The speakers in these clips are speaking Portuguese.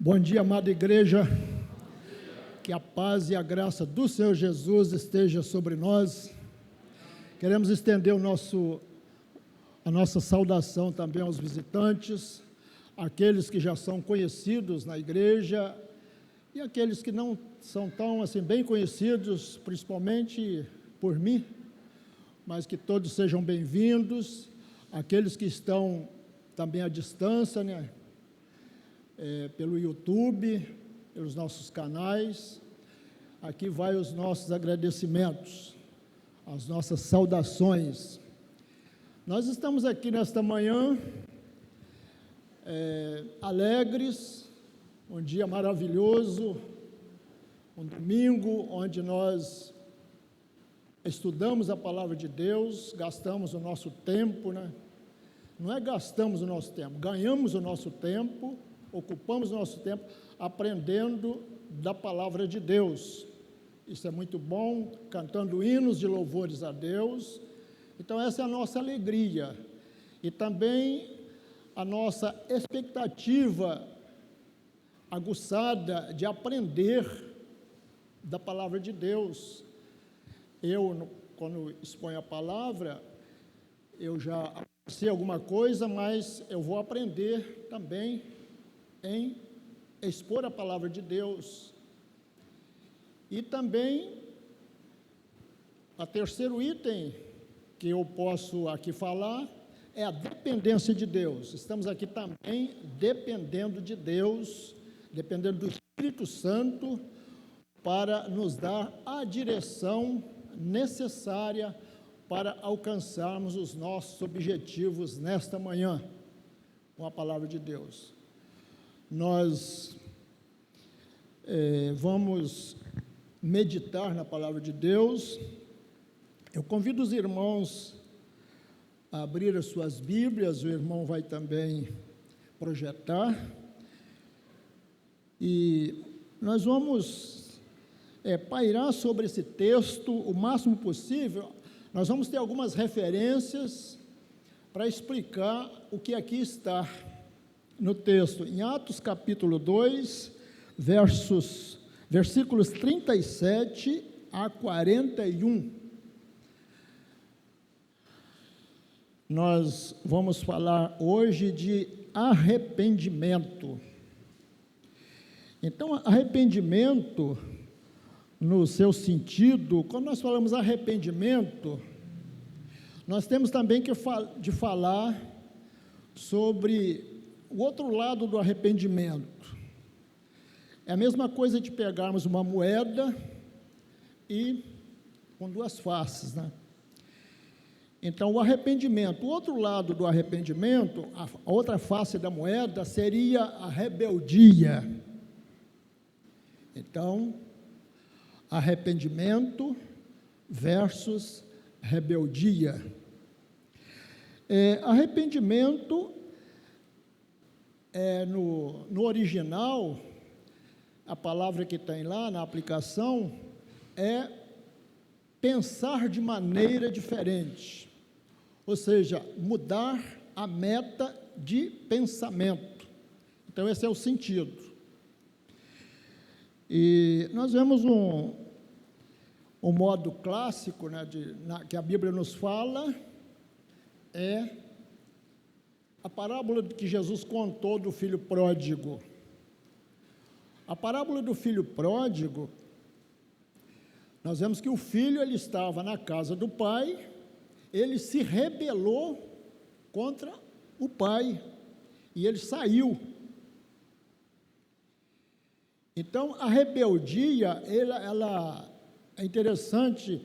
Bom dia, amada igreja, que a paz e a graça do Senhor Jesus esteja sobre nós. Queremos estender a nossa saudação também aos visitantes, aqueles que já são conhecidos na igreja e aqueles que não são tão assim bem conhecidos, principalmente por mim, mas que todos sejam bem-vindos, aqueles que estão também à distância, né? Pelo YouTube, pelos nossos canais. Aqui vai os nossos agradecimentos, as nossas saudações. Nós estamos aqui nesta manhã, alegres, um dia maravilhoso, um domingo onde nós estudamos a palavra de Deus, gastamos o nosso tempo, né? Não é gastamos o nosso tempo, ganhamos o nosso tempo, ocupamos o nosso tempo aprendendo da palavra de Deus. Isso é muito bom, cantando hinos de louvores a Deus. Então, essa é a nossa alegria. E também a nossa expectativa aguçada de aprender da palavra de Deus. Quando exponho a palavra, eu já sei alguma coisa, mas eu vou aprender também em expor a palavra de Deus. E também, o terceiro item que eu posso aqui falar é a dependência de Deus. Estamos aqui também dependendo de Deus, dependendo do Espírito Santo para nos dar a direção necessária para alcançarmos os nossos objetivos nesta manhã, com a palavra de Deus. Nós vamos meditar na palavra de Deus. Eu convido os irmãos a abrir as suas Bíblias, o irmão vai também projetar, e nós vamos pairar sobre esse texto o máximo possível. Nós vamos ter algumas referências para explicar o que aqui está no texto, em Atos capítulo 2, versículos 37 a 41. Nós vamos falar hoje de arrependimento. Então, arrependimento, no seu sentido, quando nós falamos arrependimento, nós temos também de falar sobre o outro lado do arrependimento. É a mesma coisa de pegarmos uma moeda e com duas faces, né? Então, o arrependimento, o outro lado do arrependimento, a outra face da moeda seria a rebeldia. Então, arrependimento versus rebeldia. Arrependimento no original, a palavra que tem lá na aplicação é pensar de maneira diferente, ou seja, mudar a meta de pensamento. Então, esse é o sentido. E nós vemos um modo clássico, né, que a Bíblia nos fala, a parábola que Jesus contou do filho pródigo. A parábola do filho pródigo, nós vemos que o filho, ele estava na casa do pai, ele se rebelou contra o pai, e ele saiu. Então, a rebeldia, ela é interessante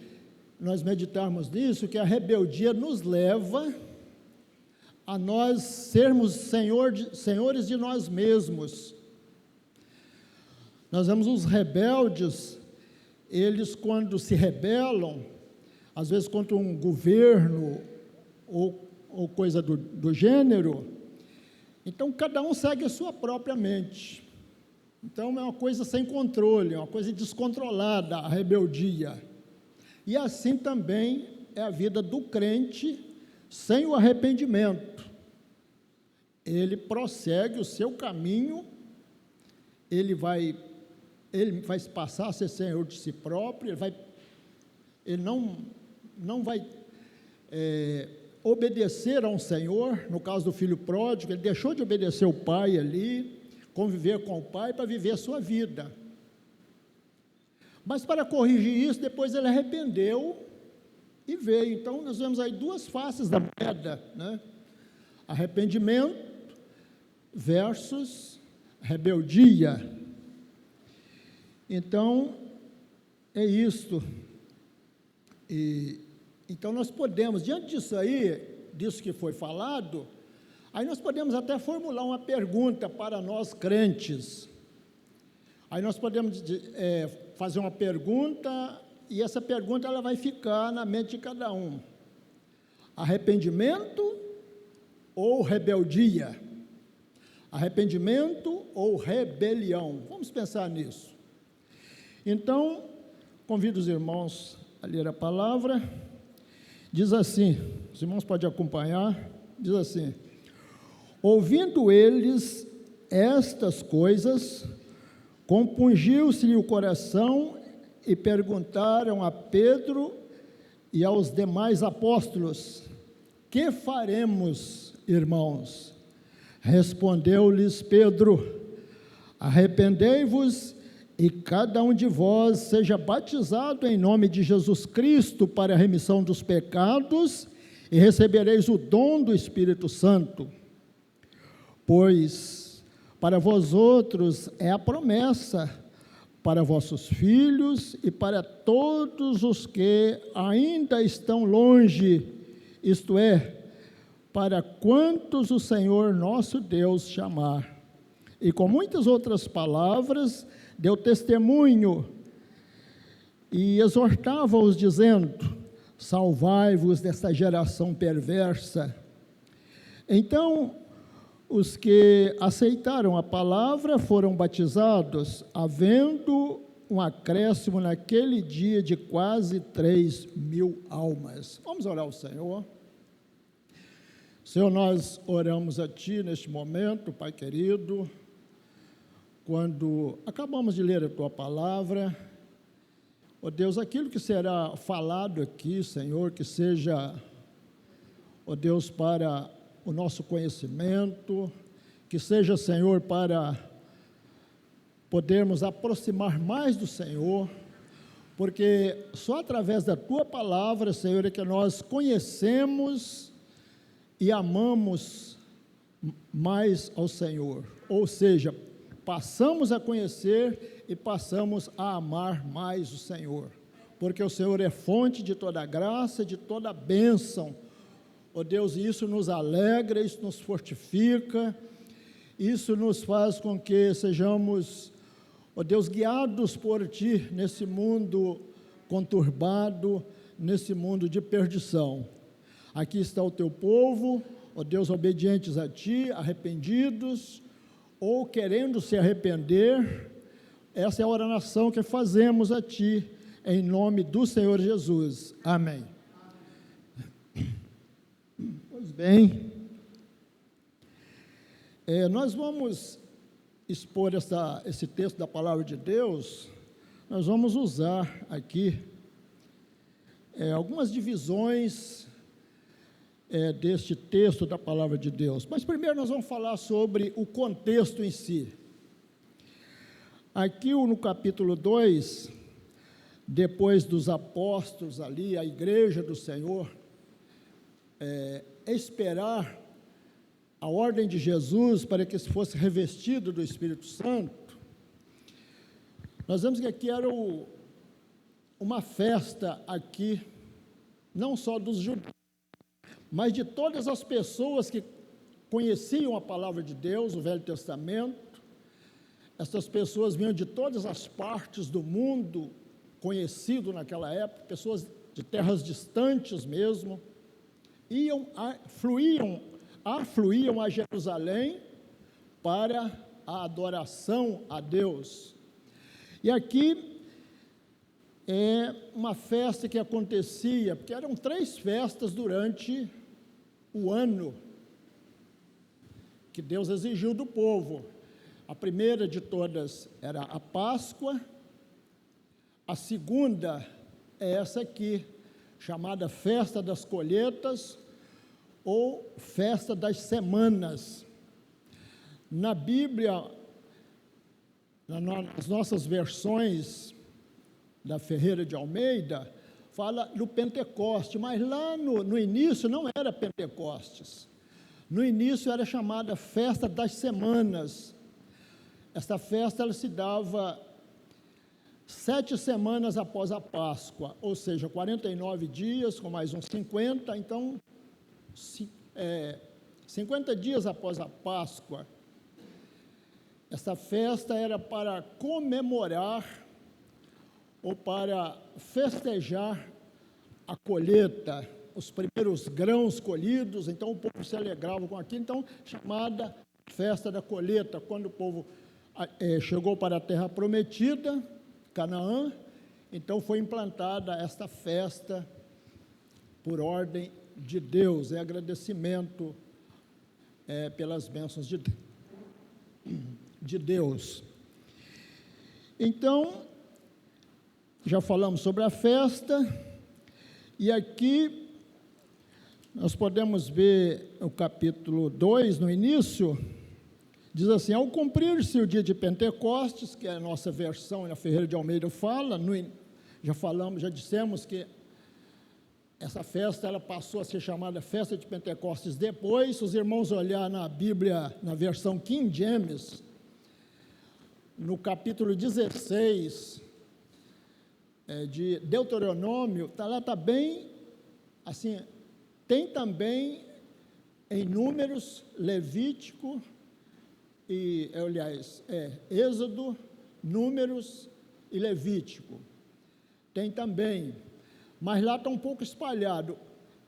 nós meditarmos nisso, que a rebeldia nos leva a nós sermos senhores de nós mesmos. Nós vemos os rebeldes, eles quando se rebelam, às vezes contra um governo ou coisa do gênero, então cada um segue a sua própria mente. Então é uma coisa sem controle, é uma coisa descontrolada, a rebeldia. E assim também é a vida do crente sem o arrependimento. Ele prossegue o seu caminho ele vai passar a ser senhor de si próprio, ele não vai obedecer a um senhor. No caso do filho pródigo, ele deixou de obedecer o pai ali, conviver com o pai para viver a sua vida. Mas para corrigir isso, depois ele arrependeu e veio. Então nós vemos aí duas faces da moeda, né? Arrependimento versus rebeldia. Então é isto. Então nós podemos, diante disso aí, disso que foi falado, aí nós podemos até formular uma pergunta para nós crentes. Aí nós podemos fazer uma pergunta, e essa pergunta ela vai ficar na mente de cada um: arrependimento ou rebeldia? Arrependimento ou rebelião? Vamos pensar nisso. Então, convido os irmãos a ler a palavra. Diz assim, os irmãos podem acompanhar, diz assim: ouvindo eles estas coisas, compungiu-se-lhe o coração e perguntaram a Pedro e aos demais apóstolos: que faremos, irmãos? Respondeu-lhes Pedro: arrependei-vos e cada um de vós seja batizado em nome de Jesus Cristo para a remissão dos pecados, e recebereis o dom do Espírito Santo. Pois para vós outros é a promessa, para vossos filhos e para todos os que ainda estão longe, isto é, para quantos o Senhor nosso Deus chamar. E com muitas outras palavras deu testemunho e exortava-os, dizendo: salvai-vos desta geração perversa. Então, os que aceitaram a palavra foram batizados, havendo um acréscimo naquele dia de quase 3.000 almas. Vamos orar ao Senhor. Senhor, nós oramos a Ti neste momento, Pai querido, quando acabamos de ler a Tua palavra. Ó Deus, aquilo que será falado aqui, Senhor, que seja, ó Deus, para o nosso conhecimento, que seja, Senhor, para podermos aproximar mais do Senhor, porque só através da Tua palavra, Senhor, é que nós conhecemos e amamos mais ao Senhor, ou seja, passamos a conhecer e passamos a amar mais o Senhor, porque o Senhor é fonte de toda graça, de toda bênção, ó Deus, e isso nos alegra, isso nos fortifica, isso nos faz com que sejamos, ó Deus, guiados por Ti nesse mundo conturbado, nesse mundo de perdição. Aqui está o Teu povo, ó Deus, obedientes a Ti, arrependidos, ou querendo se arrepender. Essa é a oração que fazemos a Ti, em nome do Senhor Jesus. Amém. Pois bem, nós vamos expor esse texto da palavra de Deus. Nós vamos usar aqui algumas divisões deste texto da palavra de Deus. Mas primeiro nós vamos falar sobre o contexto em si. Aqui no capítulo 2, depois dos apóstolos ali, a igreja do Senhor, esperar a ordem de Jesus para que se fosse revestido do Espírito Santo, nós vemos que aqui era uma festa aqui, não só dos judeus, mas de todas as pessoas que conheciam a palavra de Deus, o Velho Testamento. Essas pessoas vinham de todas as partes do mundo conhecido naquela época, pessoas de terras distantes mesmo, afluíam a Jerusalém para a adoração a Deus. E aqui é uma festa que acontecia, porque eram 3 festas durante o ano que Deus exigiu do povo. A primeira de todas era a Páscoa, a segunda é essa aqui, chamada Festa das Colheitas ou Festa das Semanas. Na Bíblia, nas nossas versões da Ferreira de Almeida, fala do Pentecoste, mas lá no início não era Pentecostes. No início era chamada Festa das Semanas. Esta festa ela se dava 7 semanas após a Páscoa, ou seja, 49 dias com mais uns 50, então 50 dias após a Páscoa. Essa festa era para comemorar ou para festejar a colheita, os primeiros grãos colhidos, então o povo se alegrava com aquilo, então chamada Festa da Colheita, quando o povo chegou para a terra prometida, Canaã, então foi implantada esta festa por ordem de Deus, agradecimento pelas bênçãos de Deus. Então, já falamos sobre a festa, e aqui nós podemos ver o capítulo 2, no início, diz assim: ao cumprir-se o dia de Pentecostes, que é a nossa versão, na Ferreira de Almeida fala, já dissemos que essa festa ela passou a ser chamada Festa de Pentecostes depois. Se os irmãos olhar na Bíblia, na versão King James, no capítulo 16 de Deuteronômio, está bem, assim, tem também em Números, Levítico, Êxodo, Números e Levítico. Tem também, mas lá está um pouco espalhado.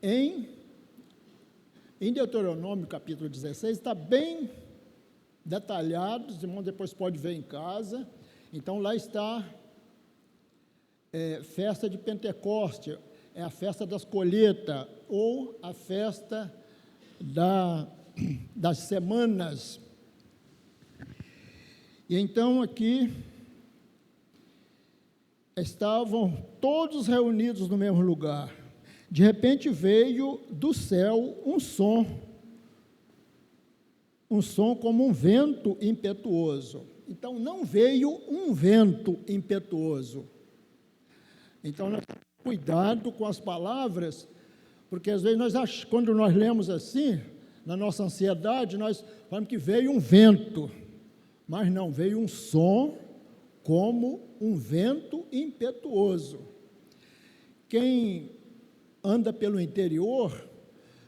Em Deuteronômio, capítulo 16, está bem detalhado, os irmãos depois podem ver em casa. Então, lá está festa de Pentecoste, é a festa das colheitas, ou a festa das semanas. E então aqui estavam todos reunidos no mesmo lugar. De repente veio do céu um som como um vento impetuoso. Então não veio um vento impetuoso. Então nós temos cuidado com as palavras, porque às vezes quando nós lemos assim, na nossa ansiedade, nós falamos que veio um vento. Mas não, veio um som como um vento impetuoso. Quem anda pelo interior,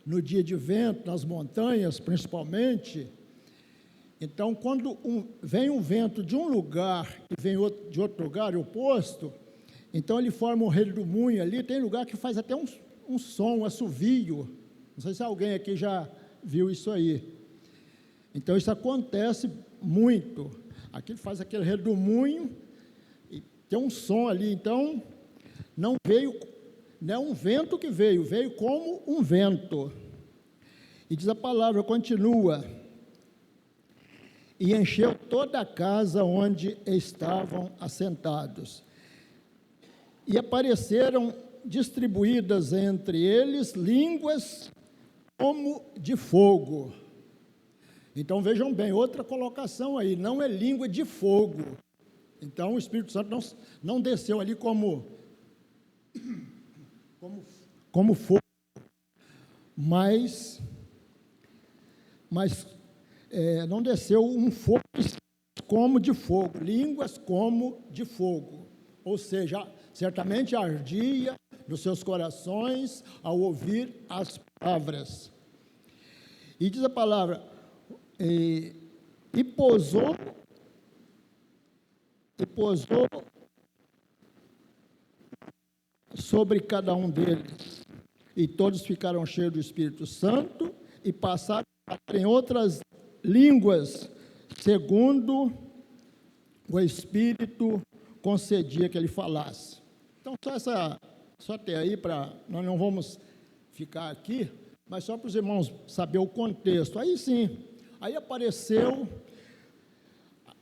no dia de vento, nas montanhas principalmente, então quando vem um vento de um lugar e vem de outro lugar oposto, então ele forma um redemoinho ali. Tem lugar que faz até um som, um assovio. Não sei se alguém aqui já viu isso aí. Então isso acontece muito. Aqui ele faz aquele redemoinho e tem um som ali. Então não é um vento que veio como um vento. E diz a palavra, continua: e encheu toda a casa onde estavam assentados. E apareceram distribuídas entre eles línguas como de fogo. Então vejam bem, outra colocação aí, não é língua de fogo. Então o Espírito Santo não desceu ali como fogo, mas não desceu um fogo como de fogo, línguas como de fogo. Ou seja, certamente ardia nos seus corações ao ouvir as palavras. E diz a palavra, e pousou sobre cada um deles, e todos ficaram cheios do Espírito Santo e passaram em outras línguas, segundo o Espírito concedia que ele falasse. Então, só até aí, nós não vamos ficar aqui, mas só para os irmãos saber o contexto. Aí sim, aí apareceu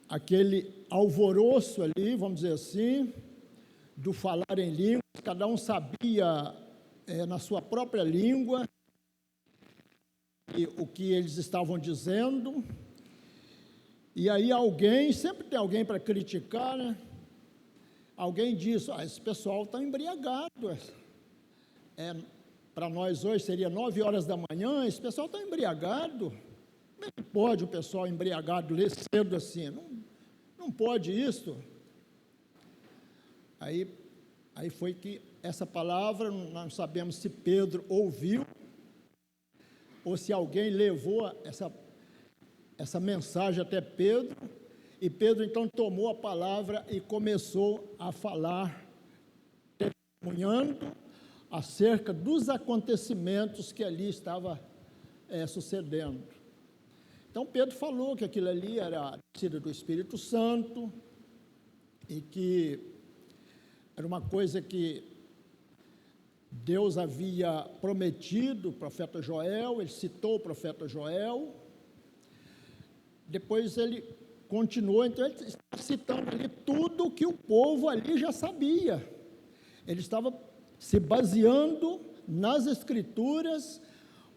aquele alvoroço ali, vamos dizer assim, do falar em línguas, cada um sabia na sua própria língua o que eles estavam dizendo, e aí sempre tem alguém para criticar, né? Alguém diz, esse pessoal está embriagado, para nós hoje seria 9 horas da manhã, esse pessoal está embriagado. Como é que pode o pessoal embriagado ler cedo assim? Não pode isso. Aí foi que essa palavra, nós não sabemos se Pedro ouviu, ou se alguém levou essa mensagem até Pedro, e Pedro então tomou a palavra e começou a falar, testemunhando acerca dos acontecimentos que ali estava sucedendo. Então Pedro falou que aquilo ali era descida do Espírito Santo, e que era uma coisa que Deus havia prometido, o profeta Joel, ele citou o profeta Joel. Depois ele continuou, então ele está citando ali tudo que o povo ali já sabia. Ele estava se baseando nas Escrituras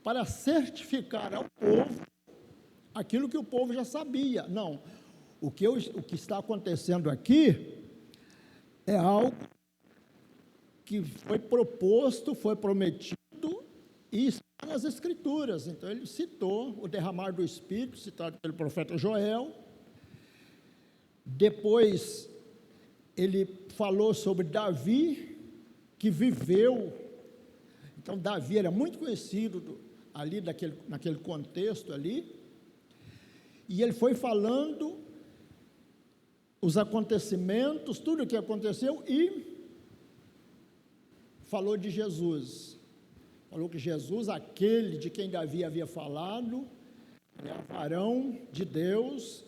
para certificar ao povo aquilo que o povo já sabia. Não, o que está acontecendo aqui é algo que foi proposto, foi prometido e está nas Escrituras. Então ele citou o derramar do Espírito, citado pelo profeta Joel. Depois ele falou sobre Davi, que viveu. Então Davi era muito conhecido ali naquele contexto ali, e ele foi falando os acontecimentos, tudo o que aconteceu, e falou de Jesus. Falou que Jesus, aquele de quem Davi havia falado, é o varão de Deus,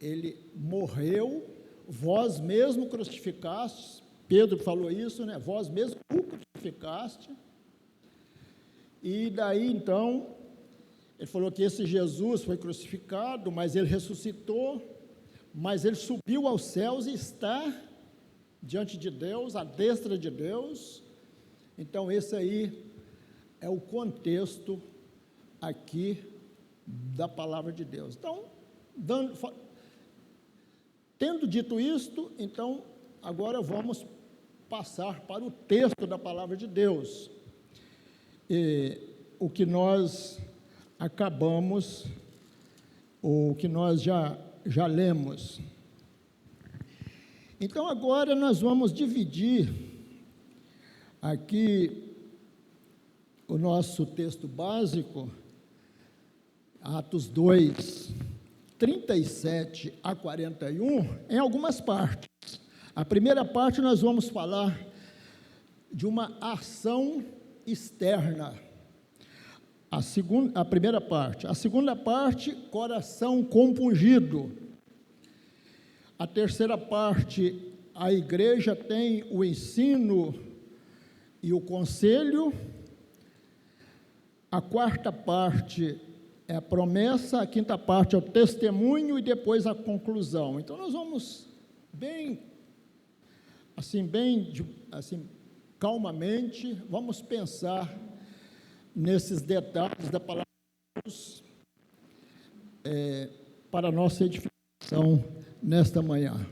ele morreu, vós mesmo crucificaste. Pedro falou isso, né? Vós mesmo o crucificaste. E daí então, ele falou que esse Jesus foi crucificado, mas ele ressuscitou, mas ele subiu aos céus e está diante de Deus, à destra de Deus. Então esse aí é o contexto aqui da palavra de Deus. Então, tendo dito isto, então agora vamos passar para o texto da palavra de Deus. O que nós acabamos, o que nós já lemos. Então agora nós vamos dividir aqui o nosso texto básico, Atos 2, 37 a 41, em algumas partes. A primeira parte nós vamos falar de uma ação externa. A primeira parte. A segunda parte, coração compungido. A terceira parte, a igreja tem o ensino e o conselho. A quarta parte é a promessa, a quinta parte é o testemunho e depois a conclusão. Então nós vamos bem calmamente, vamos pensar nesses detalhes da palavra de Deus para a nossa edificação nesta manhã.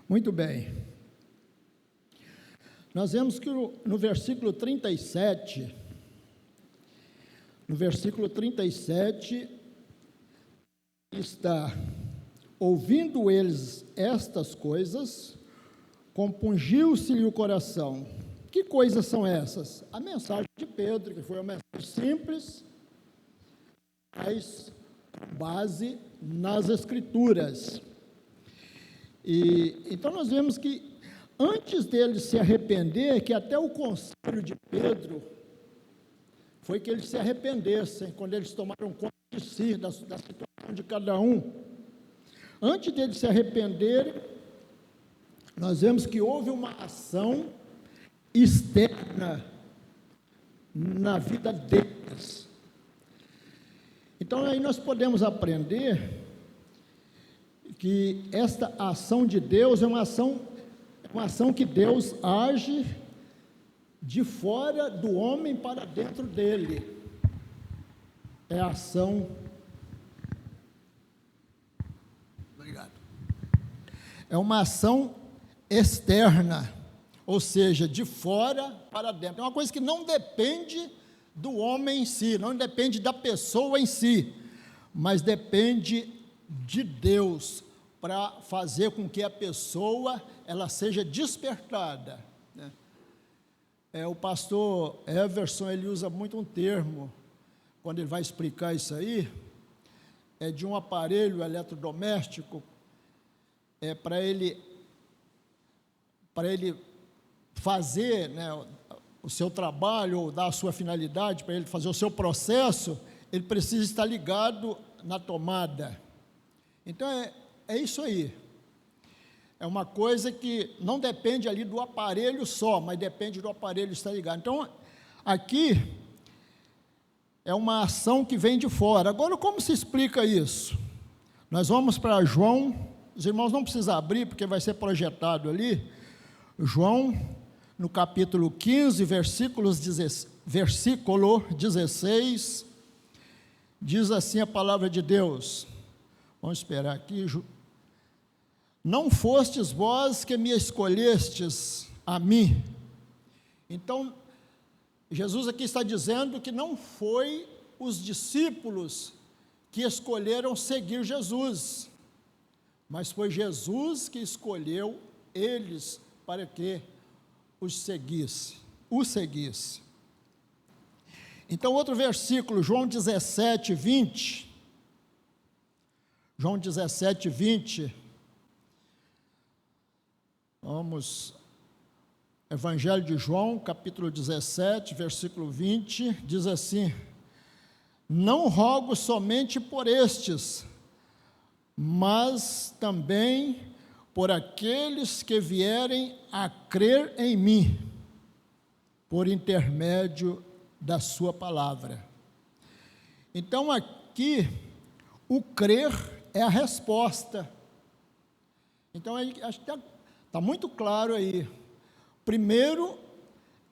Muito bem. Nós vemos que no versículo 37, está: ouvindo eles estas coisas, compungiu-se-lhe o coração. Que coisas são essas? A mensagem de Pedro, que foi uma mensagem simples, mas base nas Escrituras. Então nós vemos que antes dele se arrepender, que até o conselho de Pedro foi que eles se arrependessem, quando eles tomaram conta de si, da situação de cada um. Antes deles se arrependerem, nós vemos que houve uma ação externa na vida deles. Então, aí nós podemos aprender que esta ação de Deus é uma ação que Deus age de fora do homem para dentro dele. É a ação. Obrigado. É uma ação externa, ou seja, de fora para dentro. É uma coisa que não depende do homem em si, não depende da pessoa em si, mas depende de Deus para fazer com que a pessoa ela seja despertada, né? O pastor Everson, ele usa muito um termo quando ele vai explicar isso aí, de um aparelho eletrodoméstico, para ele fazer, né, o seu trabalho, ou dar a sua finalidade, para ele fazer o seu processo, ele precisa estar ligado na tomada. Então, é isso aí. É uma coisa que não depende ali do aparelho só, mas depende do aparelho estar ligado. Então, aqui é uma ação que vem de fora. Agora, como se explica isso? Nós vamos para João, os irmãos não precisam abrir, porque vai ser projetado ali. João, no capítulo 15, versículo 16, diz assim a palavra de Deus. Vamos esperar aqui. Não fostes vós que me escolhestes a mim. Então, Jesus aqui está dizendo que não foi os discípulos que escolheram seguir Jesus, mas foi Jesus que escolheu eles para que o seguisse. Então, outro versículo, João 17, 20. João 17, 20. Vamos, Evangelho de João, capítulo 17, versículo 20, diz assim: não rogo somente por estes, mas também por aqueles que vierem a crer em mim, por intermédio da sua palavra. Então, aqui, o crer é a resposta. Então, acho que está muito claro aí. Primeiro,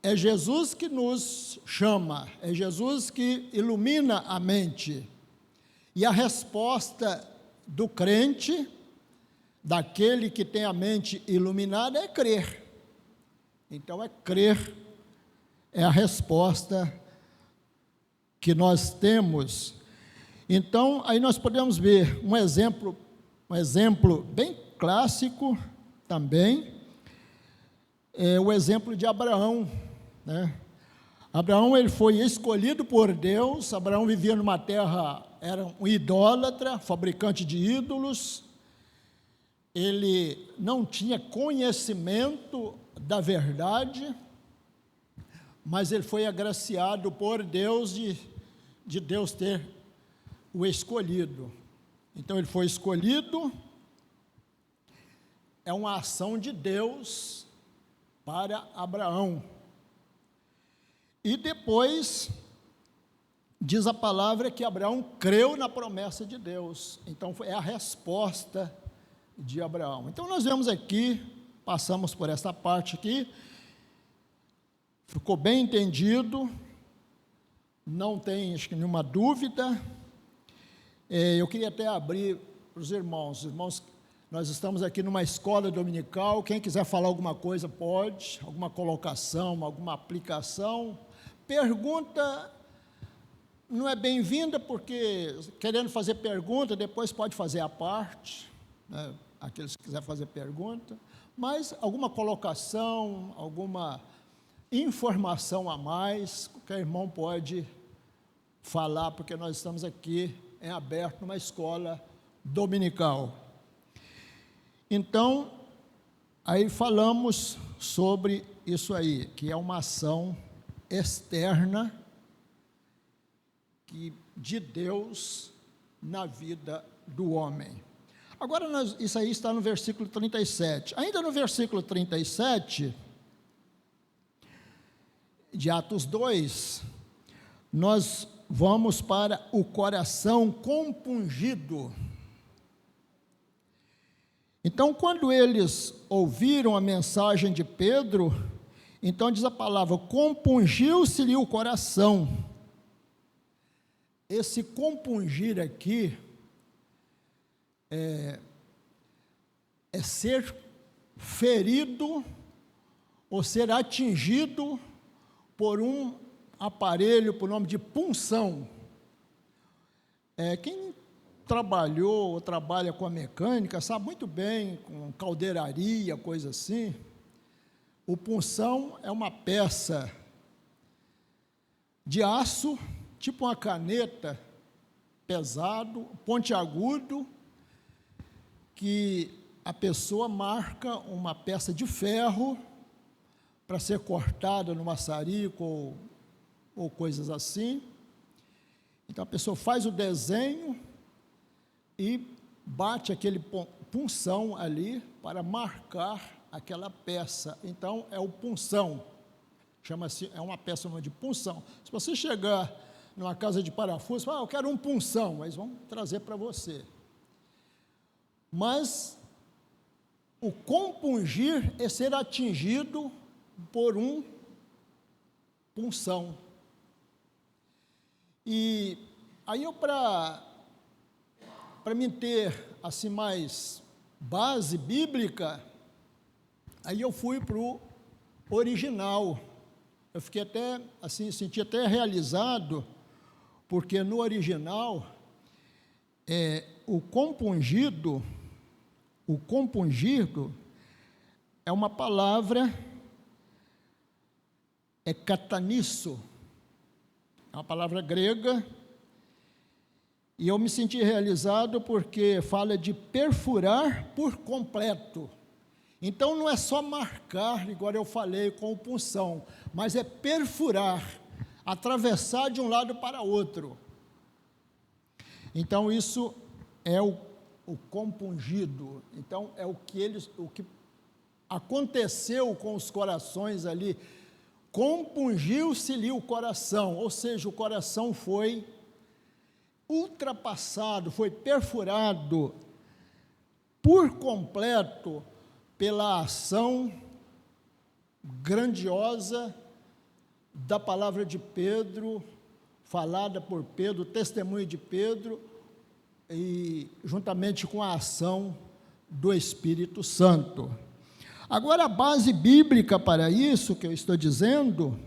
é Jesus que nos chama, é Jesus que ilumina a mente. E a resposta do crente, daquele que tem a mente iluminada, é crer. Então, crer é a resposta que nós temos. Então, aí nós podemos ver um exemplo bem clássico também, o exemplo de Abraão, né? Abraão, ele foi escolhido por Deus. Abraão vivia numa terra, era um idólatra, fabricante de ídolos. Ele não tinha conhecimento da verdade, mas ele foi agraciado por Deus de Deus ter o escolhido. Então, ele foi escolhido, é uma ação de Deus para Abraão. E depois, diz a palavra que Abraão creu na promessa de Deus. Então, é a resposta de Abraão. Então, nós vemos aqui, passamos por essa parte aqui, ficou bem entendido, não tem, acho que, nenhuma dúvida. Eu queria até abrir para os irmãos, nós estamos aqui numa escola dominical, quem quiser falar alguma coisa pode, alguma colocação, alguma aplicação. Pergunta não é bem-vinda, porque querendo fazer pergunta, depois pode fazer à parte, né, aqueles que quiserem fazer pergunta, mas alguma colocação, alguma informação a mais, qualquer irmão pode falar, porque nós estamos aqui em aberto numa escola dominical. Então, aí falamos sobre isso aí, que é uma ação externa de Deus na vida do homem. Agora, isso aí está no versículo 37. Ainda no versículo 37, de Atos 2, nós vamos para o coração compungido. Então, quando eles ouviram a mensagem de Pedro, então diz a palavra, compungiu-se-lhe o coração. Esse compungir aqui é ser ferido ou ser atingido por um aparelho por nome de punção. Quem trabalhou ou trabalha com a mecânica sabe muito bem, com caldeiraria, coisa assim. O punção é uma peça de aço, tipo uma caneta, pesado, pontiagudo, que a pessoa marca uma peça de ferro para ser cortada no maçarico ou coisas assim. Então a pessoa faz o desenho e bate aquele punção ali para marcar aquela peça. Então é o punção, chama-se, é uma peça de punção. Se você chegar numa casa de parafuso, fala, eu quero um punção, eles vão trazer para você. Mas o compungir é ser atingido por um punção. E aí para mim ter assim mais base bíblica, aí eu fui para o original. Eu fiquei até assim, senti até realizado, porque no original o compungido é uma palavra, catanisso, é uma palavra grega, e eu me senti realizado porque fala de perfurar por completo. Então não é só marcar, igual eu falei com o punção, mas é perfurar, atravessar de um lado para outro. Então isso é o compungido. Então é o que aconteceu com os corações ali. Compungiu-se-lhe o coração, ou seja, o coração foi ultrapassado, foi perfurado por completo pela ação grandiosa da palavra de Pedro, falada por Pedro, testemunho de Pedro, e juntamente com a ação do Espírito Santo. Agora, a base bíblica para isso que eu estou dizendo,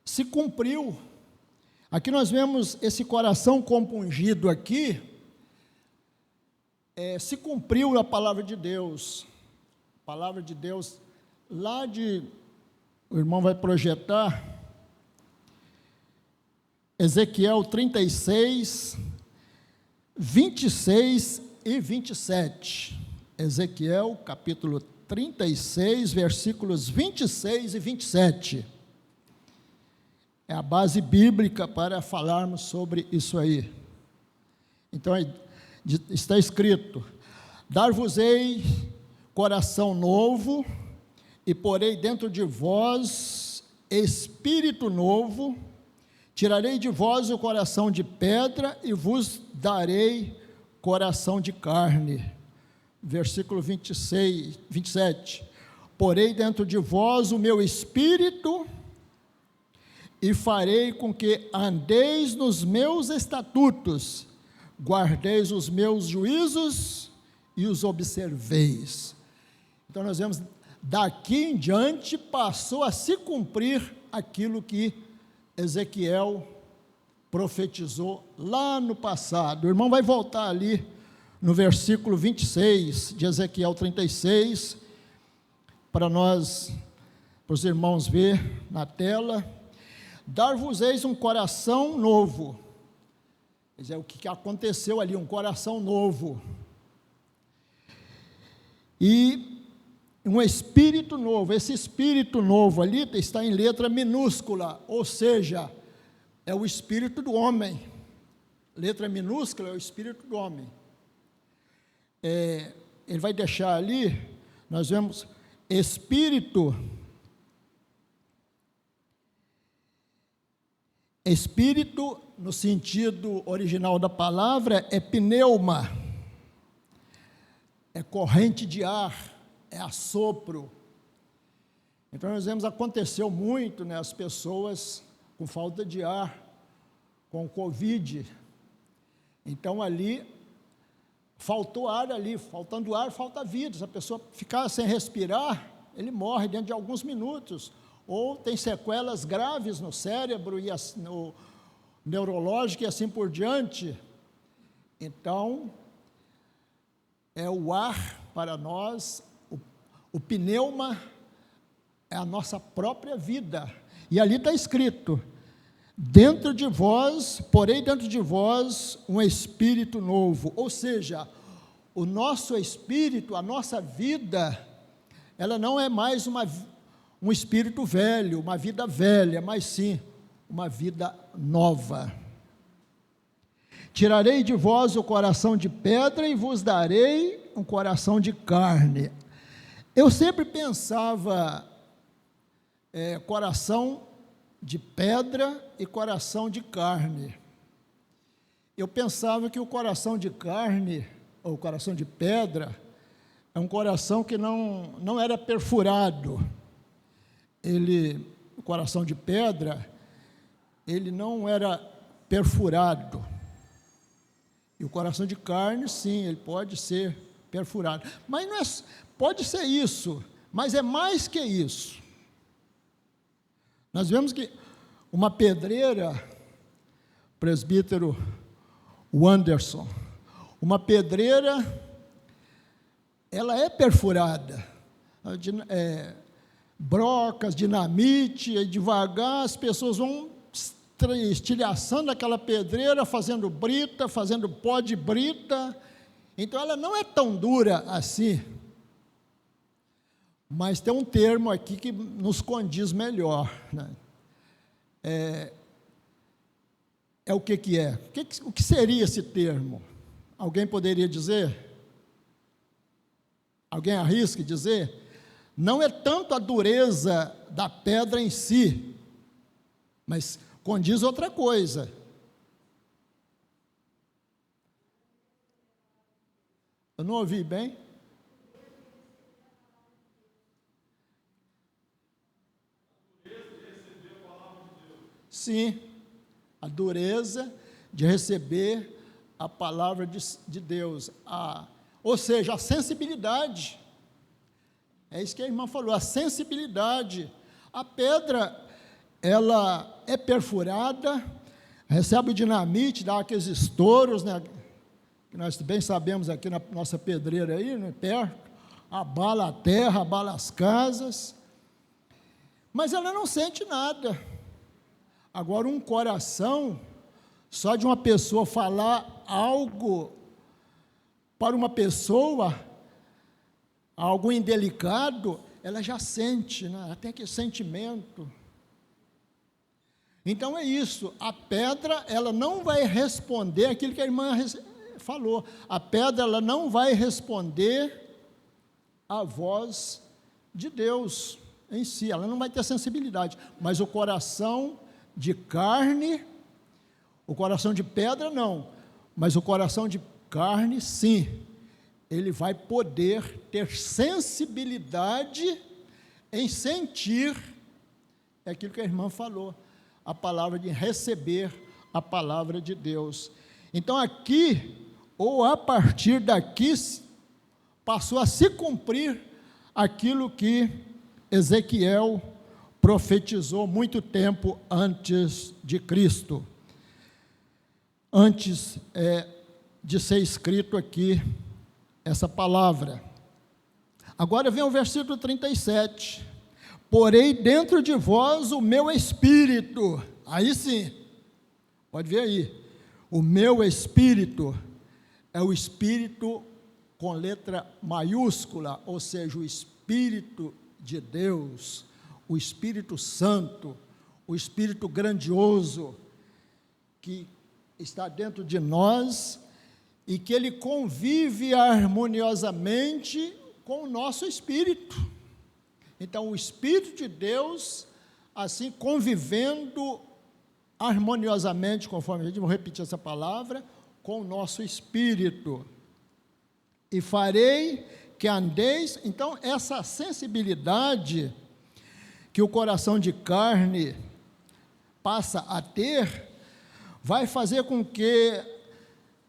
se cumpriu. Aqui nós vemos esse coração compungido aqui, se cumpriu a palavra de Deus. A palavra de Deus, o irmão vai projetar, Ezequiel 36, 26 e 27. Ezequiel, capítulo 36, versículos 26 e 27. É a base bíblica para falarmos sobre isso aí. Então, está escrito, dar-vos-ei coração novo, e porei dentro de vós espírito novo, tirarei de vós o coração de pedra, e vos darei coração de carne. Versículo 26, 27. Porei dentro de vós o meu espírito, e farei com que andeis nos meus estatutos, guardeis os meus juízos e os observeis. Então nós vemos, daqui em diante passou a se cumprir aquilo que Ezequiel profetizou lá no passado. O irmão vai voltar ali no versículo 26 de Ezequiel 36, para os irmãos ver na tela. Dar-vos-eis um coração novo. Quer dizer, o que aconteceu ali, um coração novo. E um espírito novo. Esse espírito novo ali está em letra minúscula, ou seja, é o espírito do homem. Letra minúscula é o espírito do homem. Ele vai deixar ali, nós vemos espírito no sentido original da palavra é pneuma, é corrente de ar, é assopro. Então nós vemos, aconteceu muito, né, as pessoas com falta de ar, com Covid. Então ali faltou ar ali, faltando ar, falta vida. Se a pessoa ficar sem respirar, ele morre dentro de alguns minutos, ou tem sequelas graves no cérebro e no neurológico e assim por diante. Então, é o ar para nós, o pneuma é a nossa própria vida. E ali está escrito: dentro de vós, porém dentro de vós, um espírito novo. Ou seja, o nosso espírito, a nossa vida, ela não é mais um espírito velho, uma vida velha, mas sim uma vida nova. Tirarei de vós o coração de pedra e vos darei um coração de carne. Eu sempre pensava coração de pedra e coração de carne. Eu pensava que o coração de carne, ou o coração de pedra, é um coração que não era perfurado. O coração de pedra, ele não era perfurado. E o coração de carne, sim, ele pode ser perfurado. Mas não é, pode ser isso, mas é mais que isso. Nós vemos que uma pedreira, presbítero Wanderson, uma pedreira, ela é perfurada, brocas, dinamite, e devagar as pessoas vão estilhaçando aquela pedreira, fazendo brita, fazendo pó de brita. Então ela não é tão dura assim, mas tem um termo aqui que nos condiz melhor, né? O que é? O que seria esse termo? Alguém poderia dizer? Alguém arrisca dizer? Não é tanto a dureza da pedra em si, mas condiz outra coisa. Eu não ouvi bem? Sim, a dureza de receber a palavra de Deus, ou seja, a sensibilidade. É isso que a irmã falou, a sensibilidade. A pedra, ela é perfurada, recebe o dinamite, dá aqueles estouros, né, que nós bem sabemos aqui na nossa pedreira aí, né, perto, abala a terra, abala as casas, mas ela não sente nada. Agora, um coração, só de uma pessoa falar algo para uma pessoa, algo indelicado, ela já sente, né? Até que sentimento. Então é isso, a pedra, ela não vai responder aquilo que a irmã falou. A pedra, ela não vai responder à voz de Deus em si, ela não vai ter sensibilidade, mas o coração de carne, o coração de pedra não, mas o coração de carne sim, ele vai poder ter sensibilidade em sentir aquilo que a irmã falou, a palavra de receber a palavra de Deus. Então aqui, ou a partir daqui, passou a se cumprir aquilo que Ezequiel profetizou muito tempo antes de Cristo, antes de ser escrito aqui essa palavra. Agora vem o versículo 37, porei dentro de vós o meu espírito, aí sim, pode ver aí, o meu espírito é o espírito com letra maiúscula, ou seja, Espírito de Deus, o Espírito Santo, o Espírito grandioso que está dentro de nós e que ele convive harmoniosamente com o nosso espírito. Então, o Espírito de Deus, assim, convivendo harmoniosamente, conforme a gente, vou repetir essa palavra, com o nosso espírito. E farei que andeis, então, essa sensibilidade que o coração de carne passa a ter, vai fazer com que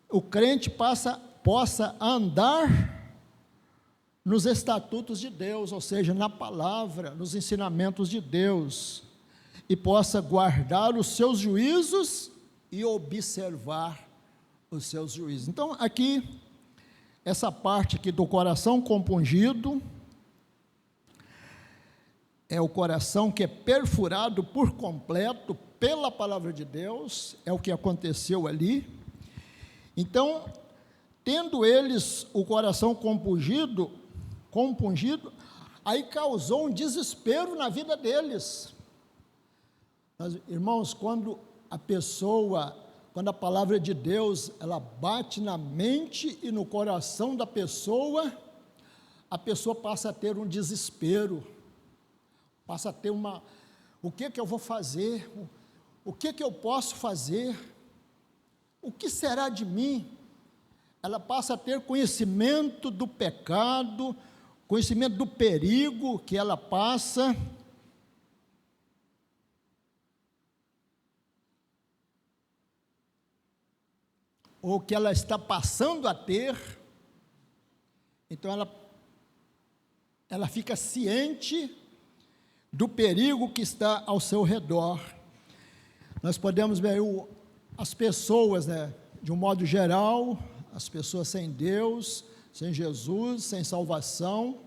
o crente possa andar nos estatutos de Deus, ou seja, na palavra, nos ensinamentos de Deus, e possa guardar os seus juízos e observar os seus juízos. Então, aqui, essa parte aqui do coração compungido, é o coração que é perfurado por completo pela palavra de Deus, é o que aconteceu ali. Então, tendo eles o coração compungido, aí causou um desespero na vida deles. Mas, irmãos, quando a palavra de Deus, ela bate na mente e no coração da pessoa, a pessoa passa a ter um desespero, passa a ter o que eu vou fazer? O que eu posso fazer? O que será de mim? Ela passa a ter conhecimento do pecado, conhecimento do perigo que ela passa. Ou que ela está passando a ter. Então ela fica ciente do perigo que está ao seu redor. Nós podemos ver as pessoas, de um modo geral, as pessoas sem Deus, sem Jesus, sem salvação,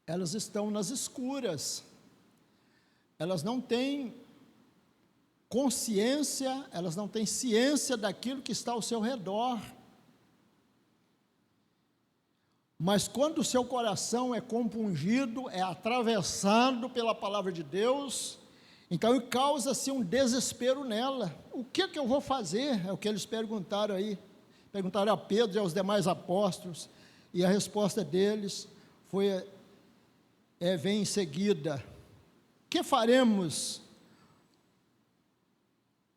elas estão nas escuras, elas não têm consciência, elas não têm ciência daquilo que está ao seu redor. Mas quando o seu coração é compungido, é atravessado pela palavra de Deus, então causa-se um desespero nela. O que eu vou fazer? É o que eles perguntaram aí. Perguntaram a Pedro e aos demais apóstolos, e a resposta deles vem em seguida: que faremos?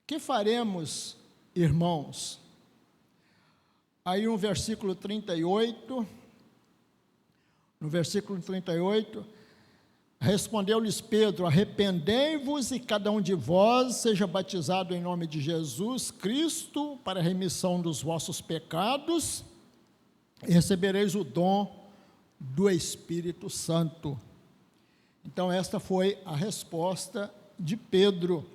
Que faremos, irmãos? Aí no versículo 38, respondeu-lhes Pedro: arrependei-vos e cada um de vós seja batizado em nome de Jesus Cristo para a remissão dos vossos pecados, e recebereis o dom do Espírito Santo. Então esta foi a resposta de Pedro.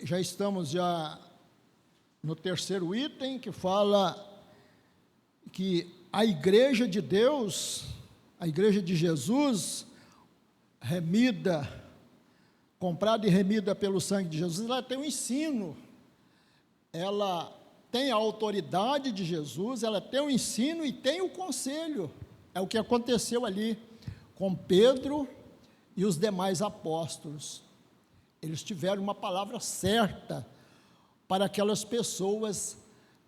Já estamos no terceiro item, que fala que a igreja de Deus, a igreja de Jesus, comprada e remida pelo sangue de Jesus, ela tem um ensino, ela tem a autoridade de Jesus, ela tem o ensino e tem o conselho. É o que aconteceu ali com Pedro e os demais apóstolos. Eles tiveram uma palavra certa para aquelas pessoas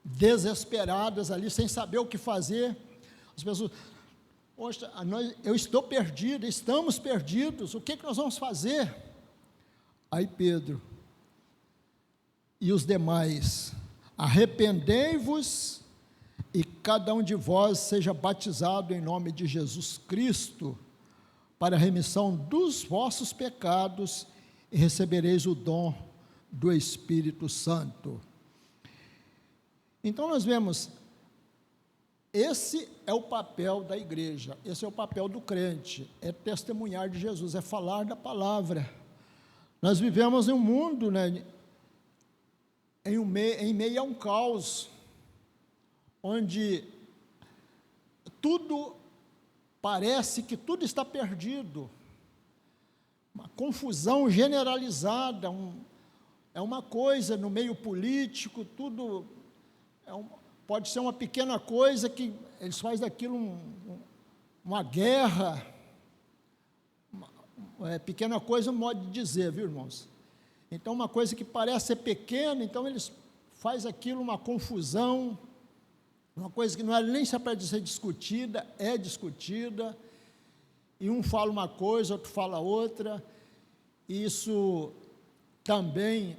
desesperadas ali, sem saber o que fazer. As pessoas: poxa, eu estou perdido, estamos perdidos, o que nós vamos fazer? Aí Pedro e os demais: arrependei-vos e cada um de vós seja batizado em nome de Jesus Cristo para a remissão dos vossos pecados, e recebereis o dom do Espírito Santo. Então nós vemos, esse é o papel da igreja, esse é o papel do crente, é testemunhar de Jesus, é falar da palavra. Nós vivemos em um mundo, em meio a um caos, onde parece que tudo está perdido, uma confusão generalizada, é uma coisa no meio político, tudo pode ser uma pequena coisa que eles fazem daquilo uma guerra, pequena coisa, um modo de dizer, viu, irmãos? Então, uma coisa que parece ser pequena, então eles fazem aquilo uma confusão, uma coisa que não é nem só para ser discutida, é discutida, e um fala uma coisa, outro fala outra. Isso também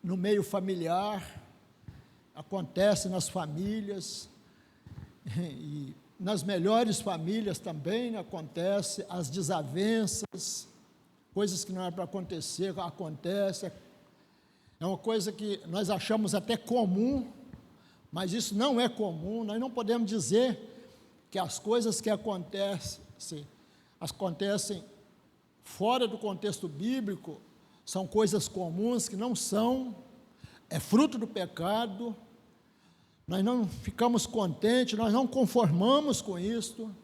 no meio familiar, acontece nas famílias, e nas melhores famílias também acontece, as desavenças, coisas que não é para acontecer, acontece. É uma coisa que nós achamos até comum, mas isso não é comum. Nós não podemos dizer que as coisas que acontecem fora do contexto bíblico são coisas comuns, que não são, é fruto do pecado. Nós não ficamos contentes, nós não conformamos com isto.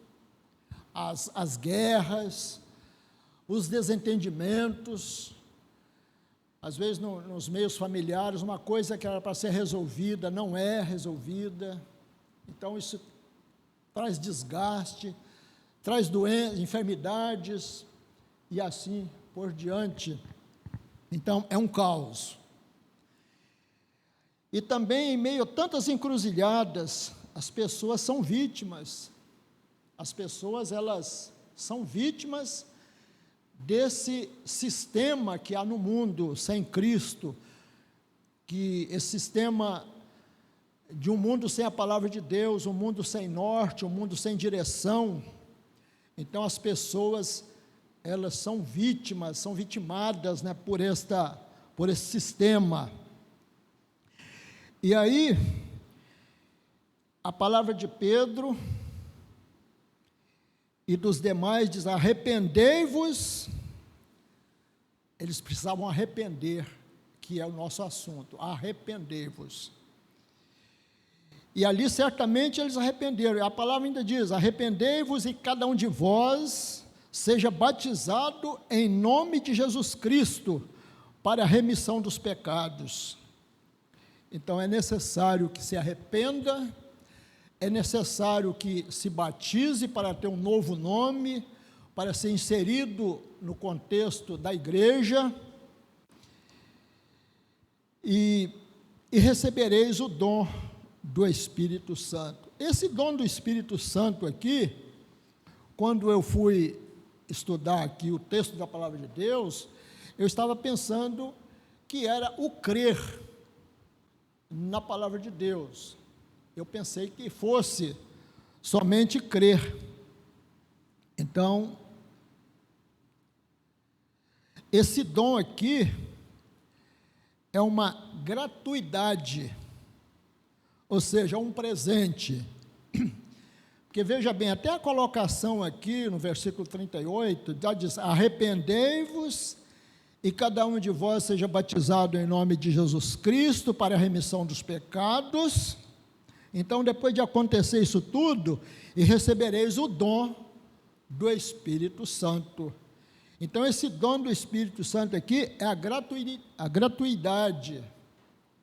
As guerras, os desentendimentos, às vezes nos meios familiares, uma coisa que era para ser resolvida, não é resolvida. Então isso traz desgaste, traz doenças, enfermidades, e assim por diante. Então é um caos. E também, em meio a tantas encruzilhadas, as pessoas são vítimas. As pessoas, elas são vítimas desse sistema que há no mundo sem Cristo, que esse sistema de um mundo sem a palavra de Deus, um mundo sem norte, um mundo sem direção. Então as pessoas, elas são vítimas, são vitimadas, né, por esse sistema. E aí, a palavra de Pedro e dos demais diz: arrependei-vos. Eles precisavam arrepender, que é o nosso assunto, arrependei-vos. E ali certamente eles arrependeram. A palavra ainda diz: arrependei-vos e cada um de vós seja batizado em nome de Jesus Cristo para a remissão dos pecados. Então é necessário que se arrependa, é necessário que se batize para ter um novo nome, para ser inserido no contexto da igreja, e recebereis o dom do Espírito Santo. Esse dom do Espírito Santo aqui, quando eu fui estudar aqui o texto da palavra de Deus, eu estava pensando que era o crer na palavra de Deus. Eu pensei que fosse somente crer. Então, esse dom aqui é uma gratuidade, ou seja, um presente. Porque veja bem, até a colocação aqui no versículo 38, já diz: arrependei-vos e cada um de vós seja batizado em nome de Jesus Cristo para a remissão dos pecados. Então, depois de acontecer isso tudo, e recebereis o dom do Espírito Santo. Então, esse dom do Espírito Santo aqui é a gratuidade.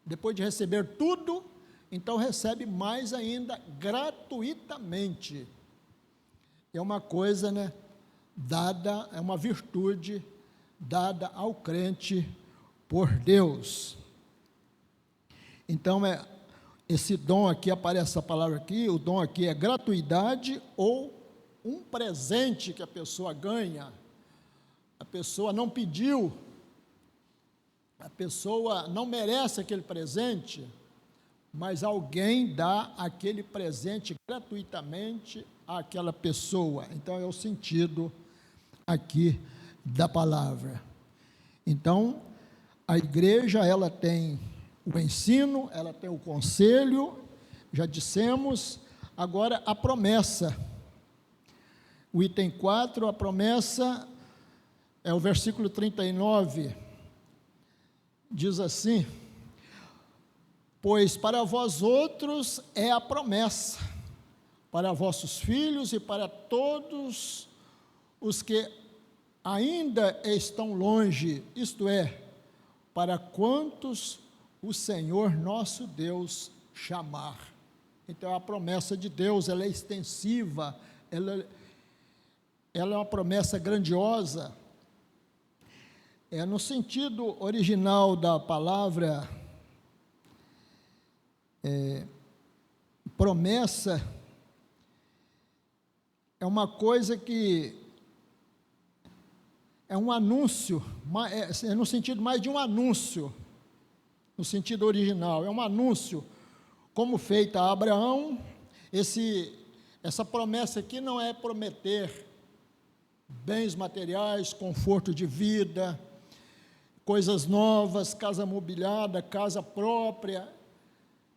Depois de receber tudo, então recebe mais ainda gratuitamente. É uma coisa, né, dada, é uma virtude dada ao crente por Deus. Então, esse dom aqui, aparece essa palavra aqui, o dom aqui é gratuidade ou um presente que a pessoa ganha. A pessoa não pediu, a pessoa não merece aquele presente, mas alguém dá aquele presente gratuitamente àquela pessoa. Então é o sentido aqui da palavra. Então, a igreja, ela tem o ensino, ela tem o conselho, já dissemos. Agora a promessa. O item 4, a promessa, é o versículo 39, diz assim: pois para vós outros é a promessa, para vossos filhos e para todos os que ainda estão longe, isto é, para quantos o Senhor nosso Deus chamar. Então, a promessa de Deus, ela é extensiva, ela é uma promessa grandiosa. No sentido original da palavra, promessa é uma coisa que é um anúncio, no sentido mais de um anúncio, no sentido original, é um anúncio, como feita a Abraão. Essa promessa aqui não é prometer bens materiais, conforto de vida, coisas novas, casa mobiliada, casa própria,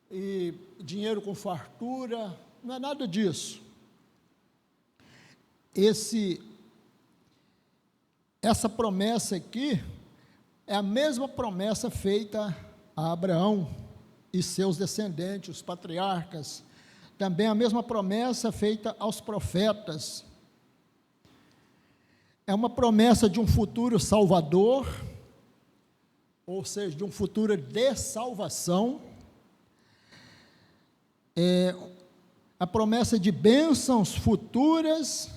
e dinheiro com fartura, não é nada disso. Essa promessa aqui é a mesma promessa feita a Abraão e seus descendentes, os patriarcas, também a mesma promessa feita aos profetas. É uma promessa de um futuro salvador, ou seja, de um futuro de salvação. A promessa de bênçãos futuras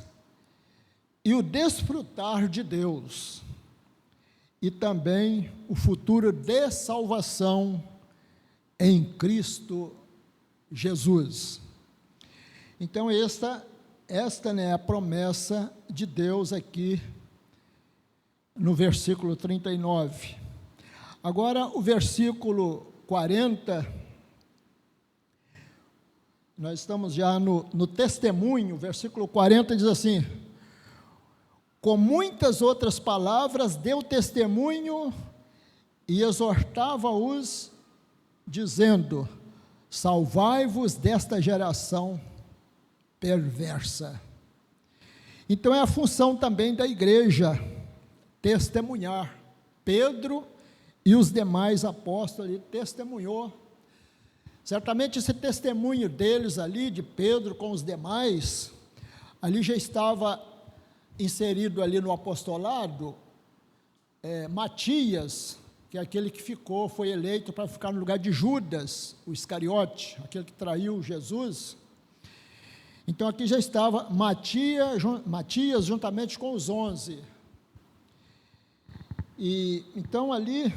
e o desfrutar de Deus, e também o futuro de salvação em Cristo Jesus. Então, esta é a promessa de Deus aqui no versículo 39. Agora, o versículo 40, nós estamos já no testemunho. O versículo 40 diz assim: com muitas outras palavras deu testemunho e exortava-os, dizendo: salvai-vos desta geração perversa. Então, é a função também da igreja testemunhar. Pedro e os demais apóstolos ali testemunhou. Certamente esse testemunho deles ali, de Pedro com os demais, ali já estava inserido ali no apostolado, Matias, que é aquele que foi eleito para ficar no lugar de Judas, o Iscariote, aquele que traiu Jesus. Então aqui já estava Matias juntamente com os 11. E então ali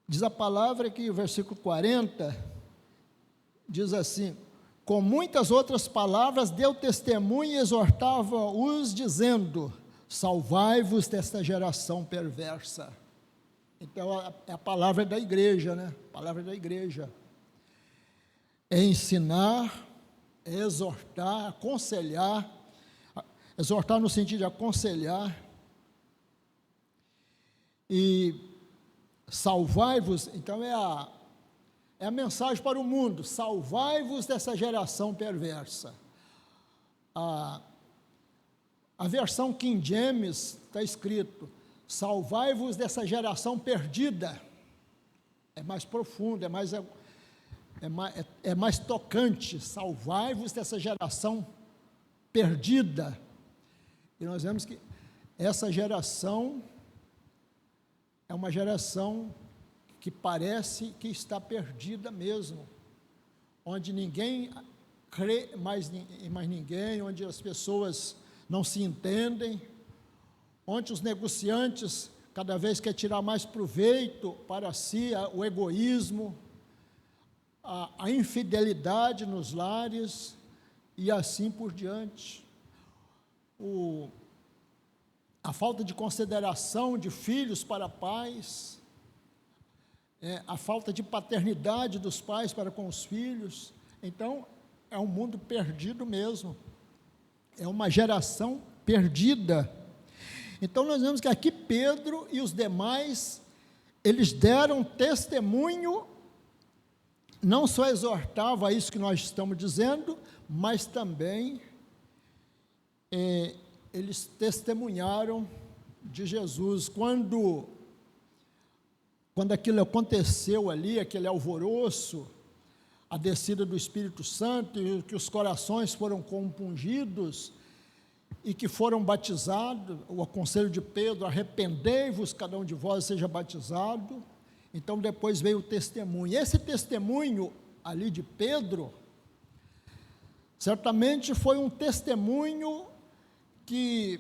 diz a palavra que o versículo 40 diz assim: com muitas outras palavras deu testemunho e exortava-os, dizendo: salvai-vos desta geração perversa. Então, é a palavra da igreja, né? A palavra da igreja. É ensinar, é exortar, aconselhar. Exortar no sentido de aconselhar. E salvai-vos, então é a mensagem para o mundo: salvai-vos dessa geração perversa. A versão King James está escrito: salvai-vos dessa geração perdida. É mais profundo, é mais tocante. Salvai-vos dessa geração perdida. E nós vemos que essa geração é uma geração que parece que está perdida mesmo, onde ninguém crê mais ninguém, onde as pessoas não se entendem, onde os negociantes cada vez querem tirar mais proveito para si, o egoísmo, a infidelidade nos lares e assim por diante. A falta de consideração de filhos para pais, a falta de paternidade dos pais para com os filhos. Então, é um mundo perdido mesmo, é uma geração perdida. Então, nós vemos que aqui Pedro e os demais, eles deram testemunho, não só exortavam a isso que nós estamos dizendo, mas também eles testemunharam de Jesus. Quando aquilo aconteceu ali, aquele alvoroço, a descida do Espírito Santo, e que os corações foram compungidos, e que foram batizados, o conselho de Pedro: arrependei-vos, cada um de vós seja batizado. Então depois veio o testemunho. Esse testemunho ali de Pedro, certamente foi um testemunho que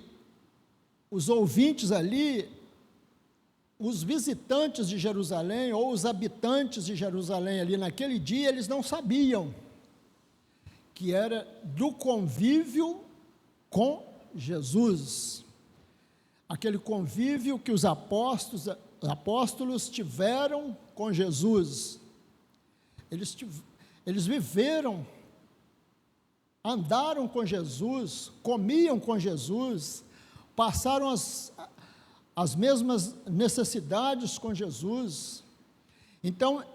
os ouvintes ali, os visitantes de Jerusalém, ou os habitantes de Jerusalém ali naquele dia, eles não sabiam que era do convívio com Jesus. Aquele convívio que os apóstolos tiveram com Jesus. Eles viveram, andaram com Jesus, comiam com Jesus, passaram as mesmas necessidades com Jesus. Então,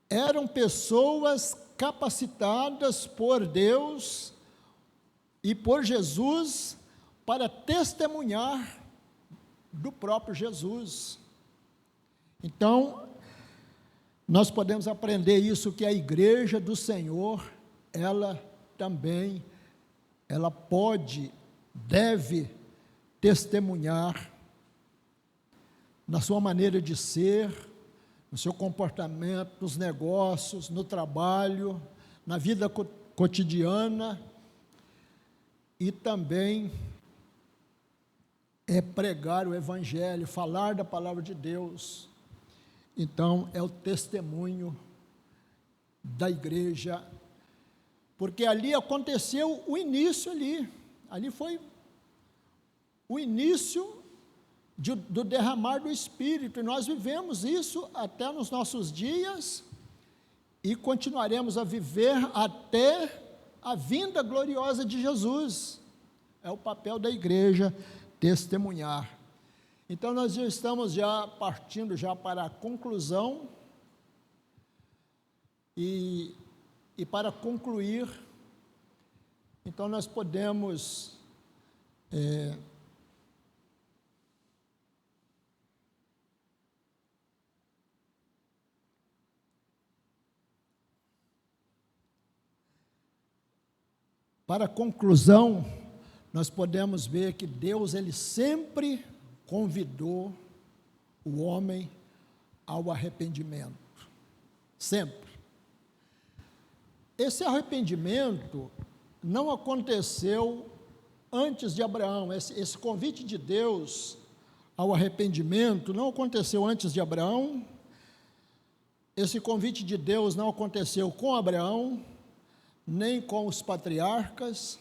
eram pessoas capacitadas por Deus e por Jesus para testemunhar do próprio Jesus. Então, nós podemos aprender isso, que a igreja do Senhor, ela também, ela pode, deve testemunhar na sua maneira de ser, no seu comportamento, nos negócios, no trabalho, na vida cotidiana, e também pregar o Evangelho, falar da palavra de Deus. Então, é o testemunho da igreja, porque ali aconteceu o início ali foi o início do derramar do Espírito, e nós vivemos isso até nos nossos dias, e continuaremos a viver até a vinda gloriosa de Jesus. É o papel da igreja testemunhar. Então, nós já estamos partindo para a conclusão, e para concluir, então nós podemos para a conclusão, nós podemos ver que Deus, Ele sempre convidou o homem ao arrependimento. Sempre. Esse arrependimento não aconteceu antes de Abraão. Esse convite de Deus ao arrependimento não aconteceu antes de Abraão. Esse convite de Deus não aconteceu com Abraão, nem com os patriarcas,